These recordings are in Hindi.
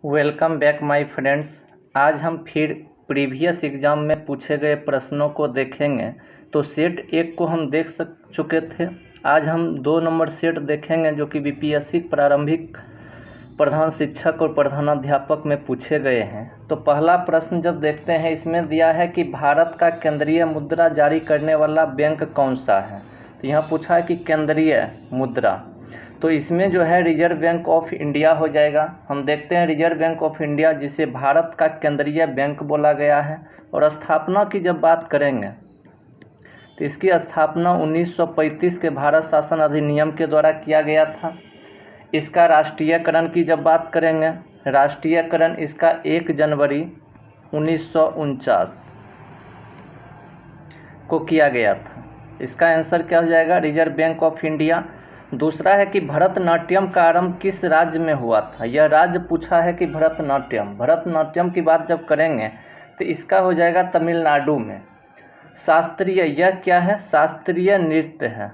Welcome back my friends. आज हम फिर प्रीवियस एग्ज़ाम में पूछे गए प्रश्नों को देखेंगे। तो सेट 1 को हम देख चुके थे। आज हम 2 नंबर सेट देखेंगे जो कि बीपीएससी प्रारंभिक प्रधान शिक्षक और प्रधानाध्यापक में पूछे गए हैं। तो पहला प्रश्न जब देखते हैं, इसमें दिया है कि भारत का केंद्रीय मुद्रा जारी करने वाला बैंक कौन सा है। तो यहाँ पूछा है कि केंद्रीय मुद्रा, तो इसमें जो है रिजर्व बैंक ऑफ इंडिया हो जाएगा। हम देखते हैं रिजर्व बैंक ऑफ इंडिया, जिसे भारत का केंद्रीय बैंक बोला गया है। और स्थापना की जब बात करेंगे तो इसकी स्थापना 1935 के भारत शासन अधिनियम के द्वारा किया गया था। इसका राष्ट्रीयकरण की जब बात करेंगे, राष्ट्रीयकरण इसका 1 जनवरी 1949 को किया गया था। इसका आंसर क्या हो जाएगा? Reserve bank of India. दूसरा है कि भरतनाट्यम का आरंभ किस राज्य में हुआ था। यह राज्य पूछा है कि भरतनाट्यम। भरतनाट्यम की बात जब करेंगे तो इसका हो जाएगा तमिलनाडु में। शास्त्रीय, यह क्या है? शास्त्रीय नृत्य है।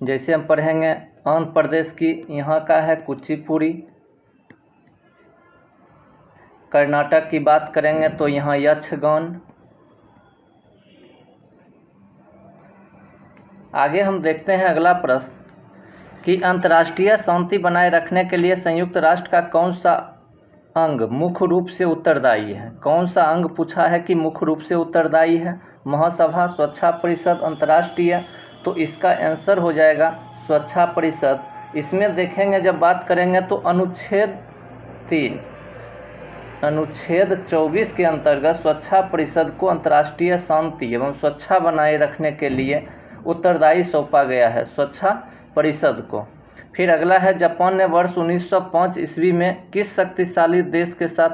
जैसे हम पढ़ेंगे आंध्र प्रदेश की, यहाँ का है कुचिपुड़ी। कर्नाटक की बात करेंगे तो यहाँ यक्षगान। आगे हम देखते हैं अगला प्रश्न कि अंतर्राष्ट्रीय शांति बनाए रखने के लिए संयुक्त राष्ट्र का कौन सा अंग मुख्य रूप से उत्तरदायी है। कौन सा अंग पूछा है कि मुख्य रूप से उत्तरदायी है? महासभा, सुरक्षा परिषद, अंतर्राष्ट्रीय। तो इसका आंसर हो जाएगा सुरक्षा परिषद। इसमें देखेंगे जब बात करेंगे तो अनुच्छेद 24 के अंतर्गत सुरक्षा परिषद को अंतर्राष्ट्रीय शांति एवं सुरक्षा बनाए रखने के लिए उत्तरदायी सौंपा गया है, सुरक्षा परिषद को। फिर अगला है, जापान ने वर्ष 1905 ईस्वी में किस शक्तिशाली देश के साथ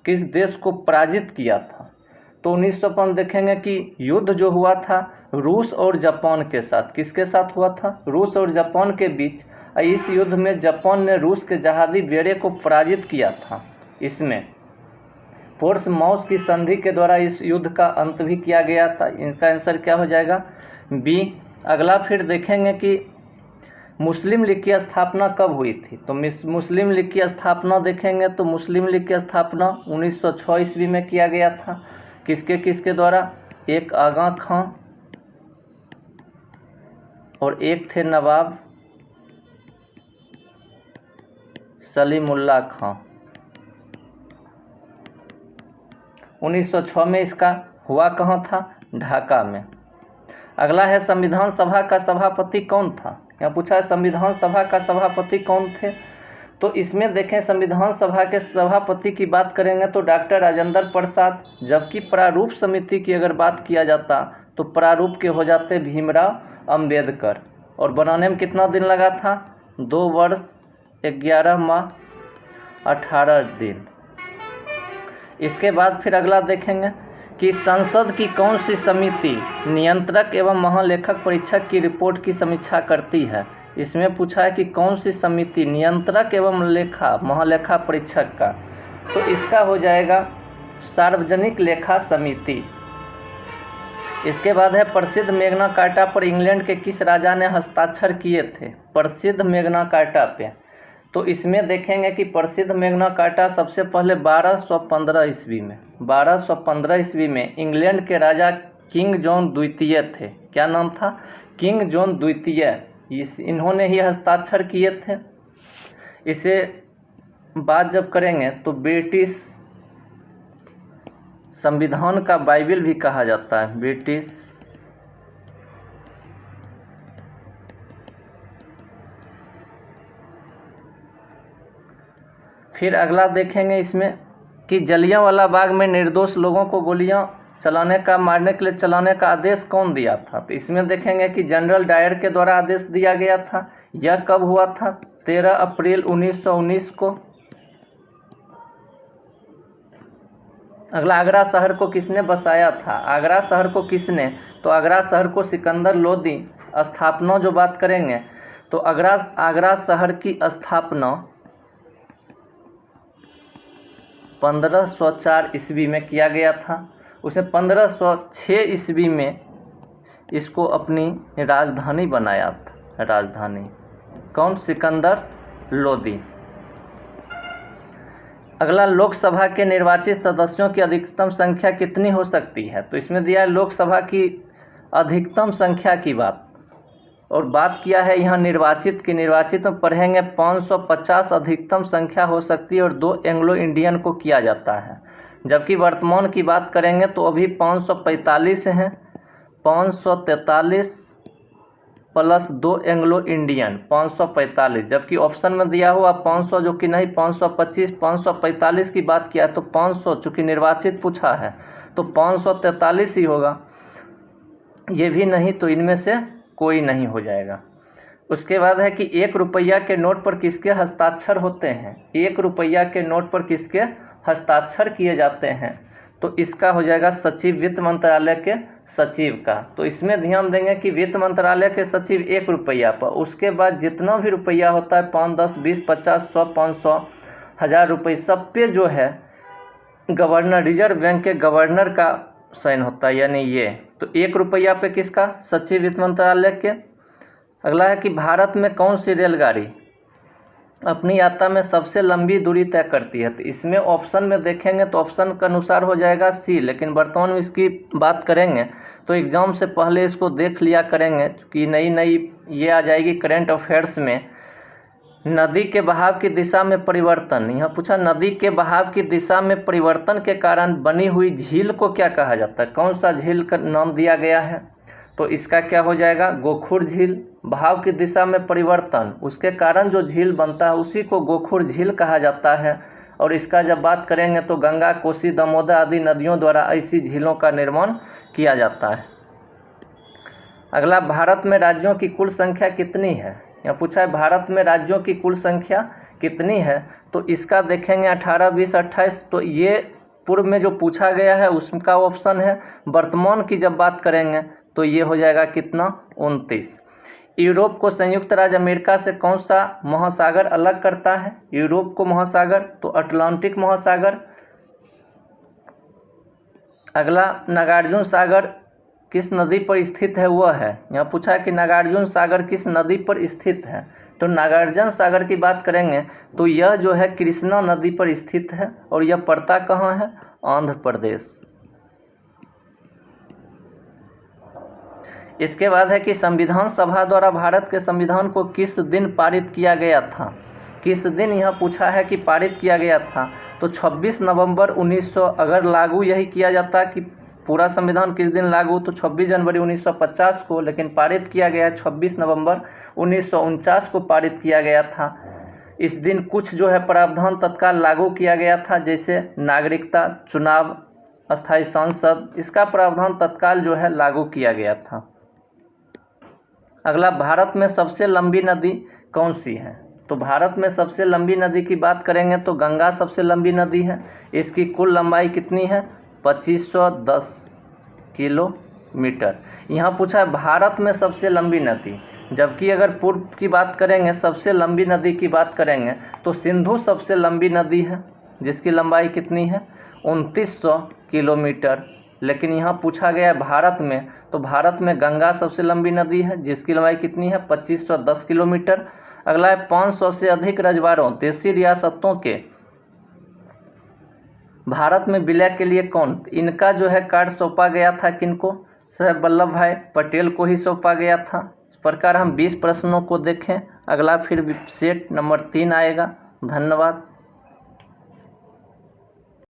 किस देश को पराजित किया था। तो 1905 देखेंगे कि युद्ध जो हुआ था रूस और जापान के साथ। किसके साथ हुआ था? रूस और जापान के बीच। इस युद्ध में जापान ने रूस के जहाज़ी बेड़े को पराजित किया था। इसमें पोर्ट्समाउथ की संधि के द्वारा इस युद्ध का अंत भी किया गया था। इसका आंसर क्या हो जाएगा? बी। अगला फिर देखेंगे कि मुस्लिम लीग की स्थापना कब हुई थी। तो मुस्लिम लीग की स्थापना देखेंगे तो मुस्लिम लीग की स्थापना 1906 ईस्वी में किया गया था। किसके द्वारा? एक आगा खां और एक थे नवाब सलीमुल्लाह खां। 1906 में इसका हुआ कहाँ था? ढाका में। अगला है, संविधान सभा का सभापति कौन था। यहाँ पूछा है संविधान सभा का सभापति कौन थे। तो इसमें देखें संविधान सभा के सभापति की बात करेंगे तो डॉक्टर राजेंद्र प्रसाद। जबकि प्रारूप समिति की अगर बात किया जाता तो प्रारूप के हो जाते भीमराव अंबेडकर। और बनाने में कितना दिन लगा था? 2 वर्ष 11 माह 18 दिन। इसके बाद फिर अगला देखेंगे कि संसद की कौन सी समिति नियंत्रक एवं महालेखक परीक्षक की रिपोर्ट की समीक्षा करती है। इसमें पूछा है कि कौन सी समिति नियंत्रक एवं महालेखा परीक्षक का। तो इसका हो जाएगा सार्वजनिक लेखा समिति। इसके बाद है, प्रसिद्ध मेग्ना कार्टा पर इंग्लैंड के किस राजा ने हस्ताक्षर किए थे। प्रसिद्ध मेग्ना कार्टा पे तो इसमें देखेंगे कि प्रसिद्ध मेग्ना कार्टा सबसे पहले 1215 ईस्वी में इंग्लैंड के राजा किंग जॉन द्वितीय थे। क्या नाम था? किंग जॉन द्वितीय। इन्होंने ही हस्ताक्षर किए थे। इसे बात जब करेंगे तो ब्रिटिश संविधान का बाइबल भी कहा जाता है। ब्रिटिश फिर अगला देखेंगे इसमें कि जलियांवाला बाग में निर्दोष लोगों को गोलियां मारने के लिए चलाने का आदेश कौन दिया था। तो इसमें देखेंगे कि जनरल डायर के द्वारा आदेश दिया गया था। यह कब हुआ था? 13 अप्रैल 1919 को। अगला, आगरा शहर को किसने बसाया था। आगरा शहर को किसने? तो आगरा शहर को सिकंदर लोदी। स्थापना जो बात करेंगे तो आगरा शहर की स्थापना 1504 ईस्वी में किया गया था। उसे 1506 ईस्वी में इसको अपनी राजधानी बनाया था। राजधानी कौन? सिकंदर लोदी। अगला, लोकसभा के निर्वाचित सदस्यों की अधिकतम संख्या कितनी हो सकती है? तो इसमें दिया है लोकसभा की अधिकतम संख्या की बात, और बात किया है यहाँ निर्वाचित की। निर्वाचित में पढ़ेंगे 550 अधिकतम संख्या हो सकती है और 2 एंग्लो इंडियन को किया जाता है। जबकि वर्तमान की बात करेंगे तो अभी 545 हैं, 543 प्लस 2 एंग्लो इंडियन 545। जबकि ऑप्शन में दिया हुआ 500 जो कि नहीं, 525 545 की बात किया तो 500 चूँकि निर्वाचित पूछा है तो 543 ही होगा। ये भी नहीं तो इनमें से कोई नहीं हो जाएगा। उसके बाद है कि 1 रुपया के नोट पर किसके हस्ताक्षर होते हैं? 1 रुपया के नोट पर किसके हस्ताक्षर किए जाते हैं? तो इसका हो जाएगा सचिव, वित्त मंत्रालय के सचिव का। तो इसमें ध्यान देंगे कि वित्त मंत्रालय के सचिव 1 रुपया पर, उसके बाद जितना भी रुपया होता है 5, 10, 20, 50, 100, 500, 1000 रुपये, सब पे जो है गवर्नर, रिजर्व बैंक के गवर्नर का साइन होता है, यानी ये। तो 1 रुपया पे किसका? सचिव, वित्त मंत्रालय के। अगला है कि भारत में कौन सी रेलगाड़ी अपनी यात्रा में सबसे लंबी दूरी तय करती है? तो इसमें ऑप्शन में देखेंगे तो ऑप्शन के अनुसार हो जाएगा सी, लेकिन वर्तमान में इसकी बात करेंगे तो एग्ज़ाम से पहले इसको देख लिया करेंगे कि नई ये आ जाएगी करंट अफेयर्स में। नदी के बहाव की दिशा में परिवर्तन, यहाँ पूछा नदी के बहाव की दिशा में परिवर्तन के कारण बनी हुई झील को क्या कहा जाता है? कौन सा झील का नाम दिया गया है? तो इसका क्या हो जाएगा? गोखुर झील। बहाव की दिशा में परिवर्तन, उसके कारण जो झील बनता है उसी को गोखुर झील कहा जाता है। और इसका जब बात करेंगे तो गंगा, कोसी, दामोदर आदि नदियों द्वारा ऐसी झीलों का निर्माण किया जाता है। अगला, भारत में राज्यों की कुल संख्या कितनी है? यहाँ पूछा है भारत में राज्यों की कुल संख्या कितनी है? तो इसका देखेंगे 18, 20, 28। तो ये पूर्व में जो पूछा गया है उसका ऑप्शन है। वर्तमान की जब बात करेंगे तो ये हो जाएगा कितना? 29। यूरोप को संयुक्त राज्य अमेरिका से कौन सा महासागर अलग करता है? यूरोप को महासागर तो अटलांटिक महासागर। अगला, नागार्जुन सागर किस नदी पर स्थित है? वह है, यहाँ पूछा है कि नागार्जुन सागर किस नदी पर स्थित है? तो नागार्जुन सागर की बात करेंगे तो यह जो है कृष्णा नदी पर स्थित है, और यह पड़ता कहाँ है? आंध्र प्रदेश। इसके बाद है कि संविधान सभा द्वारा भारत के संविधान को किस दिन पारित किया गया था? किस दिन यहाँ पूछा है कि पारित किया गया था? तो 26 नवंबर 1900। अगर लागू यही किया जाता कि पूरा संविधान किस दिन लागू, तो 26 जनवरी 1950 को, लेकिन पारित किया गया 26 नवंबर 1949 को पारित किया गया था। इस दिन कुछ जो है प्रावधान तत्काल लागू किया गया था, जैसे नागरिकता, चुनाव, अस्थायी संसद, इसका प्रावधान तत्काल जो है लागू किया गया था। अगला, भारत में सबसे लंबी नदी कौन सी है? तो भारत में सबसे लंबी नदी की बात करेंगे तो गंगा सबसे लंबी नदी है। इसकी कुल लंबाई कितनी है? 2510 किलोमीटर। यहाँ पूछा है भारत में सबसे लंबी नदी, जबकि अगर पूर्व की बात करेंगे, सबसे लंबी नदी की बात करेंगे तो सिंधु सबसे लंबी नदी है, जिसकी लंबाई कितनी है? 2900 किलोमीटर। लेकिन यहाँ पूछा गया है भारत में, तो भारत में गंगा सबसे लंबी नदी है, जिसकी लंबाई कितनी है? 2510 किलोमीटर। अगला है 500 से अधिक रजवाड़ों देशी रियासतों के भारत में विलय के लिए कौन? इनका जो है कार्ड सौंपा गया था किनको? सरदार वल्लभ भाई पटेल को ही सौंपा गया था। इस प्रकार हम 20 प्रश्नों को देखें। अगला फिर सेट नंबर 3 आएगा। धन्यवाद।